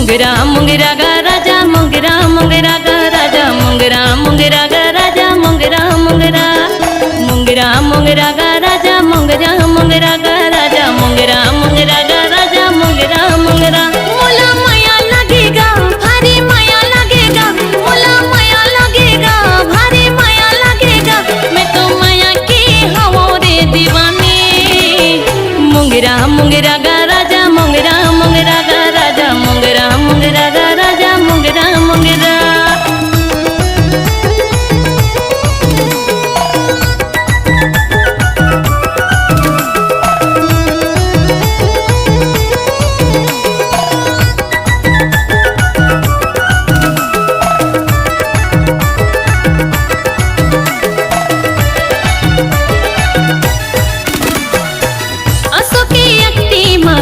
मुंगरा मुंगरा गा राजा मुंगरा मुंगरा गा राजा मुंगरा मुंगरा गा राजा मुंगरा मुंगरा मुंगरा मुंगरा गा राजा मुंगरा मुंगरा गा राजा मुंगरा मुंगरा गा राजा मुंगरा मुंगरा मोला माया लगेगा भारी माया लगेगा मोला माया लगेगा भारी माया लगेगा मैं तो माया की हूँ रे दीवानी मुंगरा मुंगरा गा राजा मुंगरा मुंगरा गा राजा मुंगरा मुंगरा गा राजा मुंगरा मुंगरा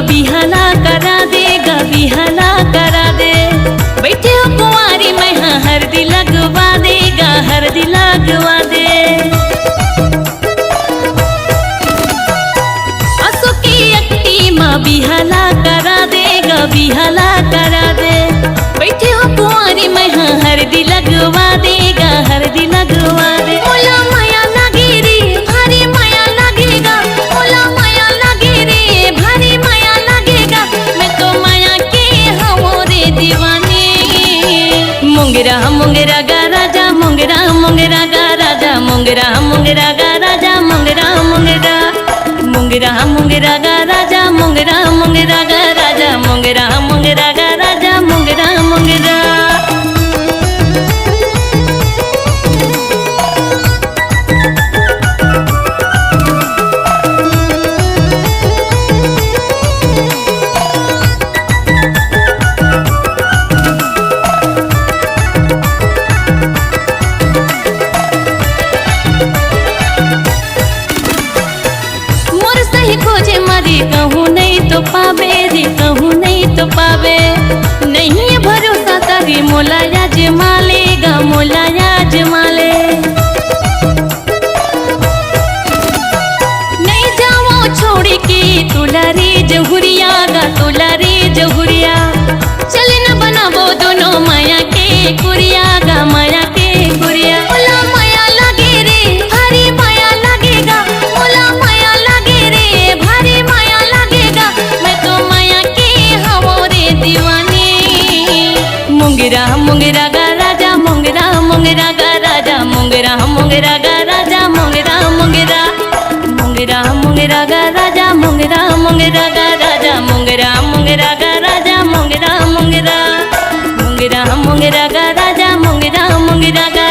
बिहाला करा देगा बिहाला करा दे बैठे हो कुंवारी मैं हाँ हरदी लगवा देगा हरदी लगवा दे असो की अक्टी माँ बिहाला करा देगा बिहाला करा दे बैठे हो कुंवारी मैं हाँ हरदी लगवा देगा हरदी लगवा दे मोला माया लगी रे भारी माया लगेगा मोला माया लगी रे भारी माया लगेगा मैं तो माया की हूँ रे दीवानी मुंगरा मुंगरा गा राजा मुंगरा मुंगरा गा राजा मुंगरा मुंगरा गा राजा मुंगरा मुंगरा मुंगरा मुंगरा गा राजा मुंगरा मुंगरा गा राजा मुंगरा मुंगरा गा राजा मुंगरा मुंगरा खोजे मारी कहूँ नहीं तो पावे रे कहूँ नहीं तो पावे नहीं है भरोसा तभी मोला या जमा लेगा मोला या जमा ले नहीं जाओ छोड़ के तुला रे जहुरिया गा तुला रे जहुरिया चल न बनाबो दोनों माया के कुरिया गा माया के कुरिया मोला माया लगे रे भारी माया लगेगा मोला माया लगे रे भारी माया लगेगा मैं तो माया की हूँ रे दीवानी मुंगरा मुंगरा गा राजा मुंगरा मुंगरा गा राजा मुंगरा मुंगरा गा राजा मुंगरा मुंगरा मुंगरा मुंगरा गा राजा मुंगरा मुंगरा गा राजा मुंगरा मुंगरा गा राजा मुंगरा मुंगरा मुंगरा मुंगरा गा राजा मुंगरा मुंगरा गा